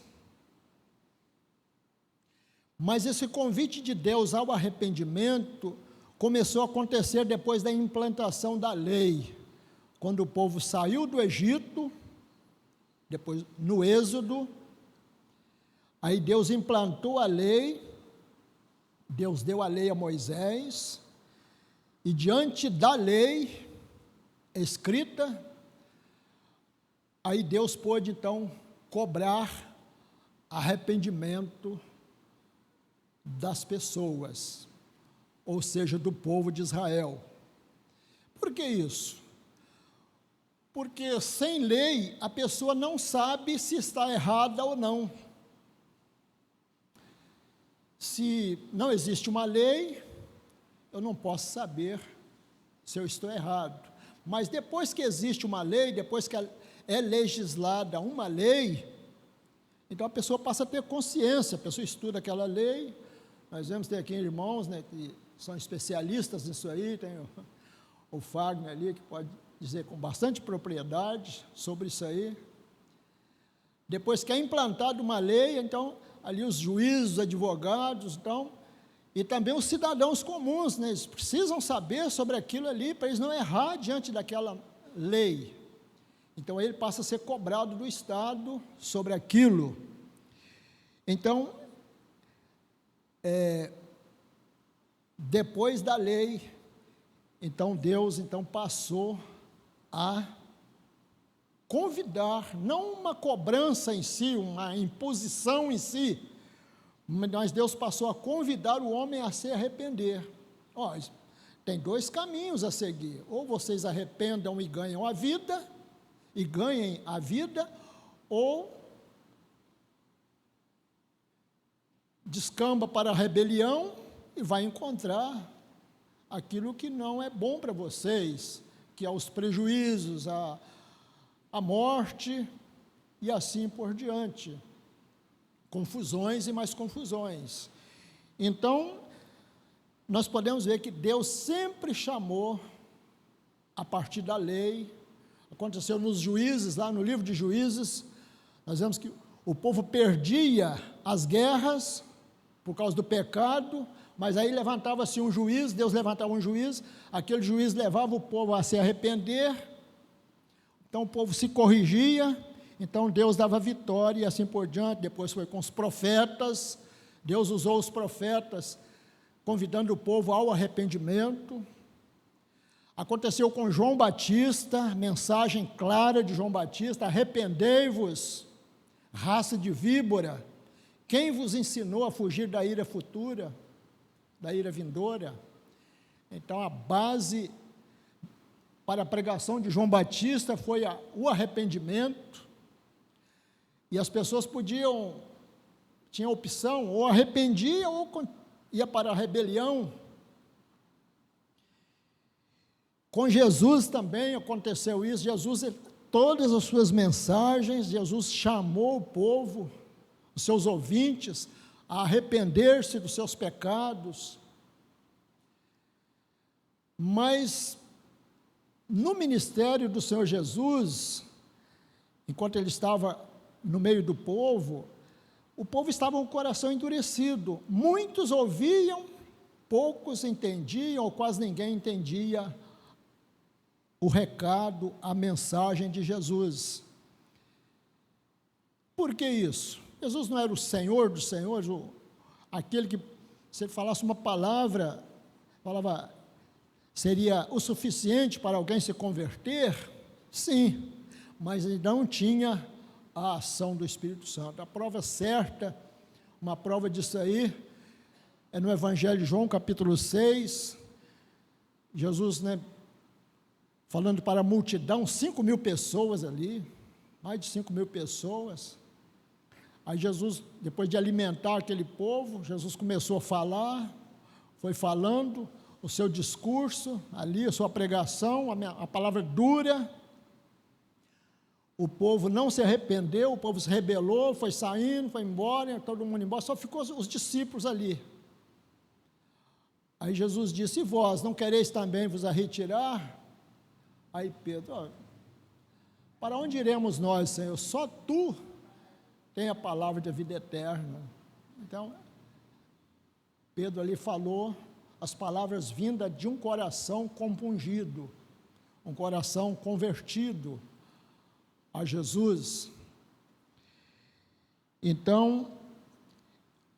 mas esse convite de Deus ao arrependimento começou a acontecer depois da implantação da lei, quando o povo saiu do Egito, depois no Êxodo, aí Deus implantou a lei, Deus deu a lei a Moisés, e diante da lei escrita, aí Deus pôde, então, cobrar arrependimento das pessoas, ou seja, do povo de Israel. Por que isso? Porque sem lei, a pessoa não sabe se está errada ou não. Se não existe uma lei, eu não posso saber se eu estou errado. Mas depois que existe uma lei, depois que é legislada uma lei, então a pessoa passa a ter consciência, a pessoa estuda aquela lei. Nós vemos ter aqui irmãos, né, que são especialistas nisso aí, tem o Fagner ali, que pode dizer com bastante propriedade sobre isso aí. Depois que é implantada uma lei, então, ali os juízes, os advogados, então, e também os cidadãos comuns, né, eles precisam saber sobre aquilo ali, para eles não errar diante daquela lei. Então, ele passa a ser cobrado do Estado sobre aquilo. Então, depois da lei, então Deus passou a convidar, não uma cobrança em si, uma imposição em si, mas Deus passou a convidar o homem a se arrepender. Tem dois caminhos a seguir: ou vocês arrependam e ganhem a vida, ou descamba para a rebelião e vai encontrar aquilo que não é bom para vocês, que é os prejuízos, a morte e assim por diante. Confusões e mais confusões. Então, nós podemos ver que Deus sempre chamou a partir da lei. Aconteceu nos Juízes, lá no livro de Juízes, nós vemos que o povo perdia as guerras por causa do pecado, mas aí levantava-se um juiz, Deus levantava um juiz, aquele juiz levava o povo a se arrepender, então o povo se corrigia, então Deus dava vitória e assim por diante. Depois foi com os profetas, Deus usou os profetas, convidando o povo ao arrependimento. Aconteceu com João Batista, mensagem clara de João Batista: arrependei-vos, raça de víbora, quem vos ensinou a fugir da ira futura, da ira vindoura? Então a base para a pregação de João Batista foi o arrependimento, e as pessoas tinham opção, ou arrependia ou ia para a rebelião. Com Jesus também aconteceu isso. Jesus, todas as suas mensagens, Jesus chamou o povo, os seus ouvintes, a arrepender-se dos seus pecados. Mas no ministério do Senhor Jesus, enquanto ele estava no meio do povo, o povo estava com o coração endurecido. Muitos ouviam, poucos entendiam, ou quase ninguém entendia o recado, a mensagem de Jesus. Por que isso? Jesus não era o Senhor dos senhores, aquele que, se ele falasse uma palavra, seria o suficiente para alguém se converter? Sim, mas ele não tinha a ação do Espírito Santo. A prova certa, uma prova disso aí, é no Evangelho de João, capítulo 6, Jesus, falando para a multidão, 5.000 pessoas ali, mais de 5.000 pessoas. Aí Jesus, depois de alimentar aquele povo, Jesus começou a falar, foi falando o seu discurso ali, a sua pregação, a palavra dura. O povo não se arrependeu, o povo se rebelou, foi saindo, foi embora, todo mundo embora, só ficou os discípulos ali. Aí Jesus disse: e vós, não quereis também vos retirar? Aí Pedro: para onde iremos nós, Senhor? Só Tu tem a palavra de vida eterna. Então, Pedro ali falou as palavras vindas de um coração compungido, um coração convertido a Jesus. Então,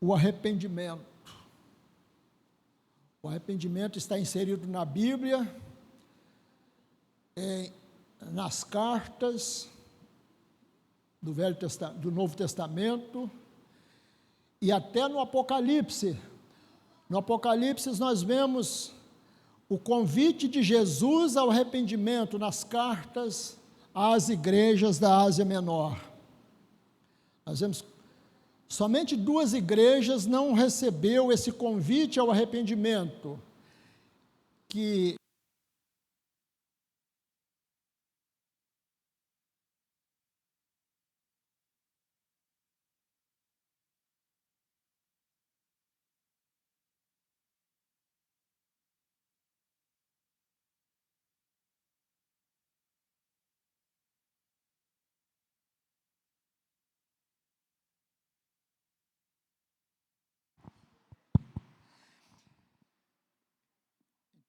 o arrependimento está inserido na Bíblia, nas cartas do Novo Testamento e até no Apocalipse. No Apocalipse nós vemos o convite de Jesus ao arrependimento nas cartas às igrejas da Ásia Menor. Nós vemos somente 2 igrejas não recebeu esse convite ao arrependimento, que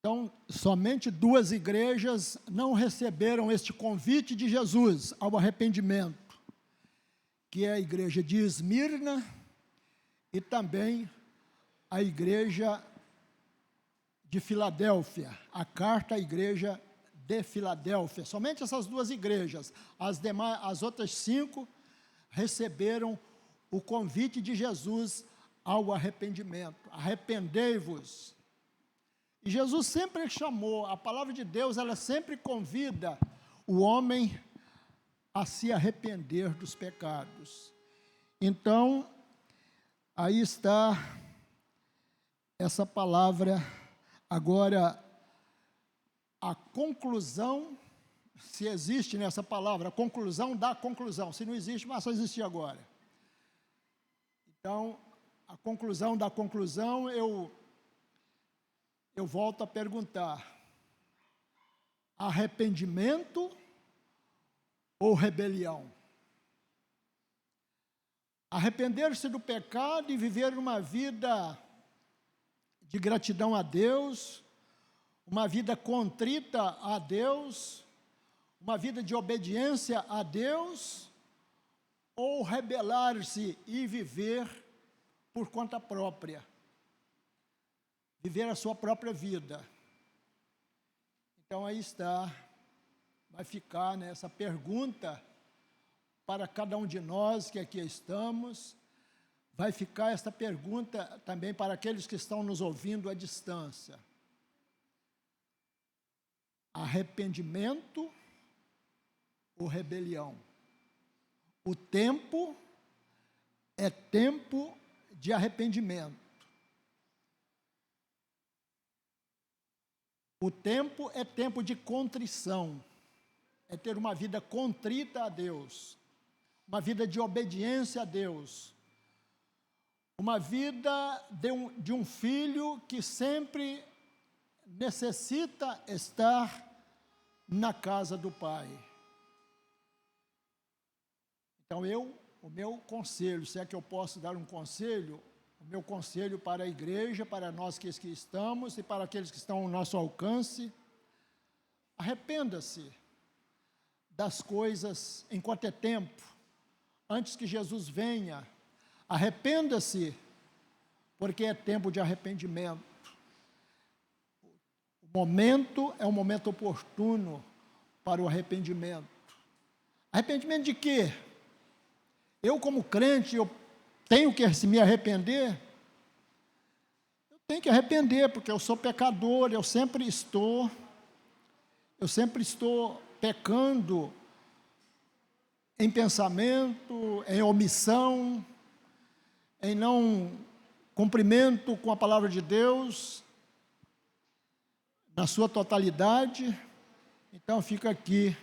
então, somente 2 igrejas não receberam este convite de Jesus ao arrependimento, que é a igreja de Esmirna e também a igreja de Filadélfia, a carta à igreja de Filadélfia. Somente essas 2 igrejas, as outras 5 receberam o convite de Jesus ao arrependimento. Arrependei-vos. E Jesus sempre chamou, a palavra de Deus, ela sempre convida o homem a se arrepender dos pecados. Então, aí está essa palavra. Agora, a conclusão se existe nessa palavra, a conclusão da conclusão. Se não existe, passa a existir agora. Então, a conclusão da conclusão, eu volto a perguntar: arrependimento ou rebelião? Arrepender-se do pecado e viver uma vida de gratidão a Deus, uma vida contrita a Deus, uma vida de obediência a Deus, ou rebelar-se e viver por conta própria, viver a sua própria vida. Então aí está, vai ficar nessa pergunta para cada um de nós que aqui estamos, vai ficar esta pergunta também para aqueles que estão nos ouvindo à distância: arrependimento ou rebelião? O tempo é tempo de arrependimento. O tempo é tempo de contrição, é ter uma vida contrita a Deus, uma vida de obediência a Deus, uma vida de um filho que sempre necessita estar na casa do Pai. Então o meu conselho, se é que eu posso dar um conselho, o meu conselho para a igreja, para nós que aqui estamos e para aqueles que estão ao nosso alcance: arrependa-se das coisas enquanto é tempo, antes que Jesus venha. Arrependa-se, porque é tempo de arrependimento. O momento é um momento oportuno para o arrependimento. Arrependimento de quê? Eu, como crente, eu tenho que me arrepender? Eu tenho que arrepender, porque eu sou pecador, eu sempre estou pecando em pensamento, em omissão, em não cumprimento com a palavra de Deus na sua totalidade. Então fica aqui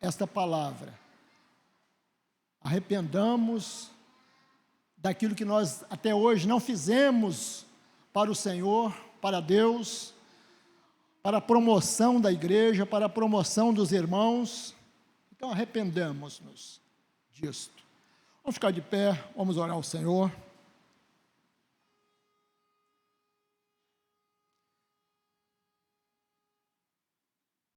esta palavra: arrependamos daquilo que nós até hoje não fizemos para o Senhor, para Deus, para a promoção da igreja, para a promoção dos irmãos. Então arrependamos-nos disto. Vamos ficar de pé, vamos orar ao Senhor.